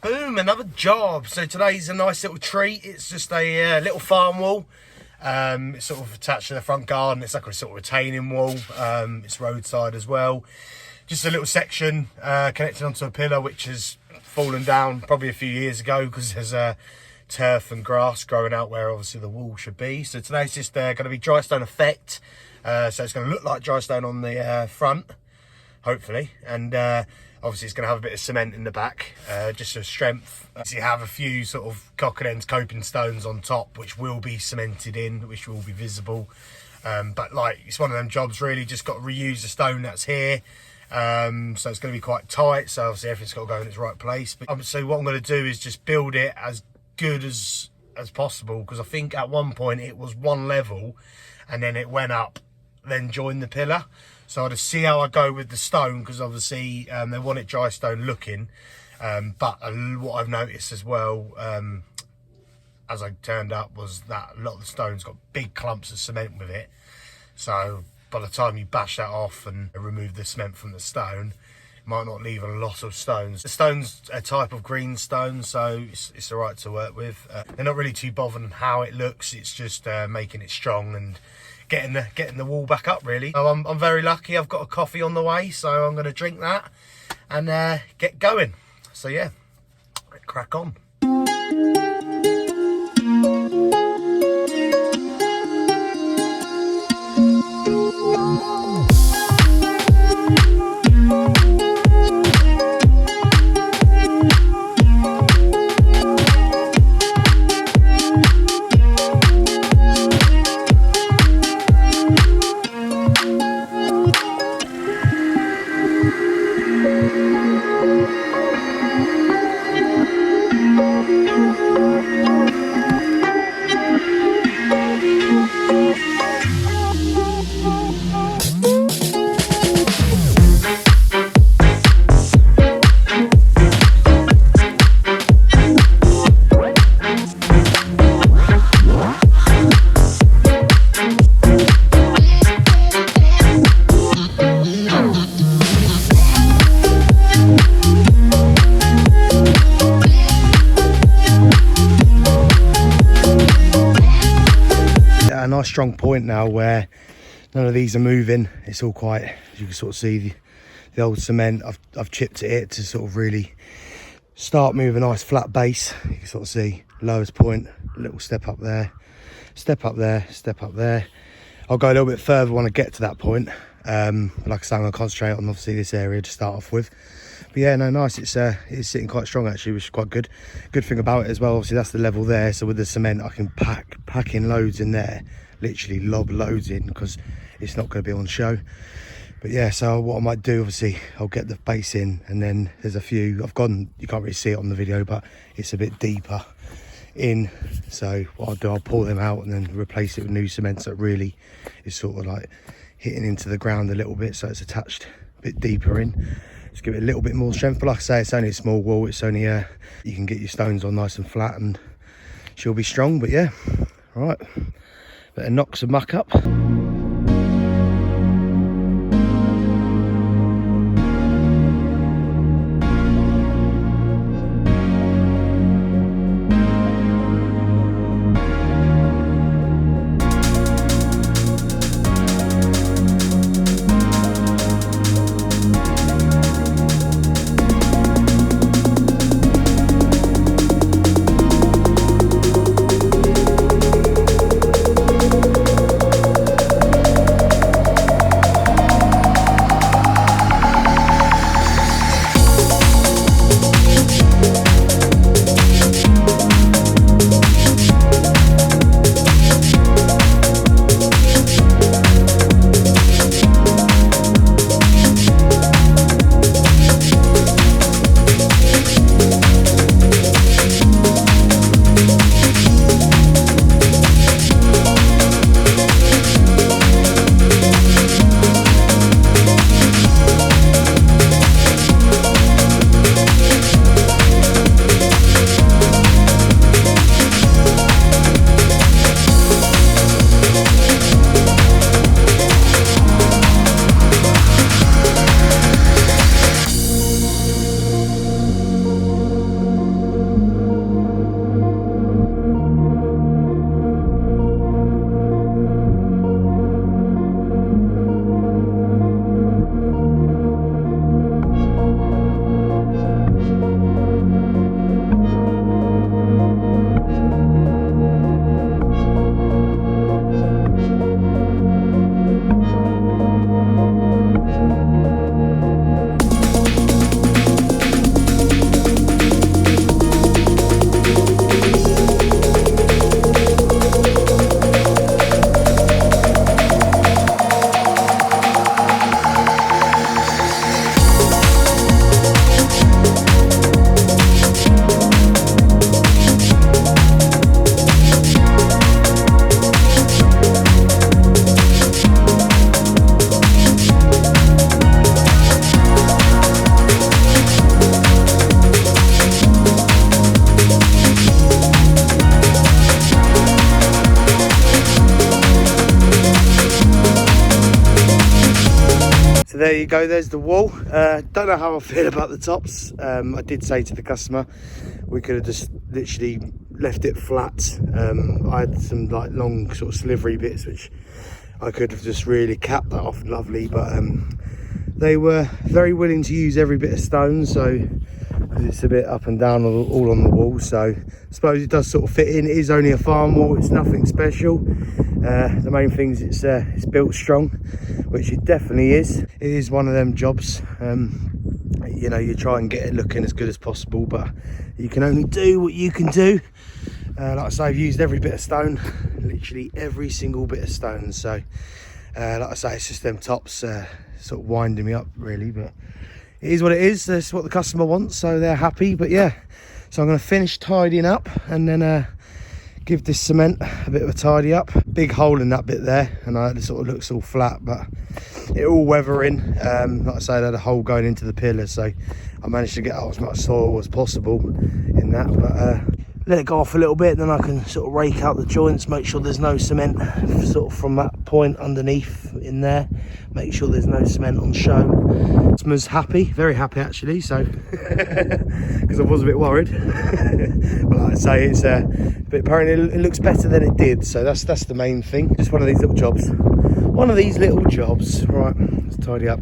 Boom, another job. So today's a nice little treat. It's just a little farm wall. It's sort of attached to the front garden. It's like a sort of retaining wall. It's roadside as well. Just a little section connected onto a pillar which has fallen down probably a few years ago because there's turf and grass growing out where obviously the wall should be. So today's just going to be dry stone effect. So it's going to look like dry stone on the front, hopefully, and obviously it's going to have a bit of cement in the back, just for strength. So you have a few sort of cock and ends coping stones on top which will be cemented in, which will be visible, but like it's one of them jobs really, just got to reuse the stone that's here. So it's going to be quite tight, so obviously everything's got to go in its right place. But so what I'm going to do is just build it as good as possible, because I think at one point it was one level and then it went up, then joined the pillar. So I'll just see how I go with the stone, because obviously they want it dry stone looking, but what I've noticed as well as I turned up was that a lot of the stones got big clumps of cement with it. So by the time you bash that off and remove the cement from the stone, it might not leave a lot of stones. The stone's a type of greenstone, so it's all right to work with. They're not really too bothered on how it looks. It's just making it strong and getting the wall back up really. So I'm very lucky. I've got a coffee on the way, so I'm going to drink that and get going. So yeah, crack on. A nice strong point now where none of these are moving. It's all quite, as you can sort of see, the old cement. I've chipped it to sort of really start moving a nice flat base. You can sort of see lowest point, a little step up there, step up there, step up there. I'll go a little bit further when I get to that point. Like I say, I'm going to concentrate on obviously this area to start off with. But yeah, no, nice. It's sitting quite strong actually, which is quite good. Good thing about it as well, obviously that's the level there. So with the cement, I can pack in loads in there, literally lob loads in, because it's not going to be on show. But yeah, so what I might do, obviously, I'll get the base in, and then there's a few. I've gone. You can't really see it on the video, but it's a bit deeper in. So what I'll do, I'll pull them out and then replace it with new cement. So it really is sort of like hitting into the ground a little bit, so it's attached a bit deeper in. Just give it a little bit more strength. But like I say, it's only a small wall. It's only you can get your stones on nice and flat, and she'll be strong. But yeah, all right. Better knock some muck up. there you go, there's the wall. Don't know how I feel about the tops. I did say to the customer we could have just literally left it flat. I had some like long sort of slivery bits which I could have just really capped that off lovely, but they were very willing to use every bit of stone, so it's a bit up and down all on the wall, so I suppose it does sort of fit in. It is only a farm wall, it's nothing special. The main thing is it's built strong, which it definitely is. It is one of them jobs, you know, you try and get it looking as good as possible, but you can only do what you can do. Like I say, I've used every bit of stone, literally every single bit of stone, so like I say, it's just them tops sort of winding me up really, but it is what it is. That's what the customer wants, so they're happy. But yeah, so I'm going to finish tidying up and then give this cement a bit of a tidy up. Big hole in that bit there, and it sort of looks all flat, but it all weathering. Like I say, I had a hole going into the pillar, so I managed to get out as much soil as possible in that, but let it go off a little bit, then I can sort of rake out the joints, make sure there's no cement sort of from that point underneath in there, make sure there's no cement on show. Customer's happy, very happy actually, so because I was a bit worried. But like I say, it's a bit apparently it looks better than it did, so that's the main thing. Just one of these little jobs, right, let's tidy up.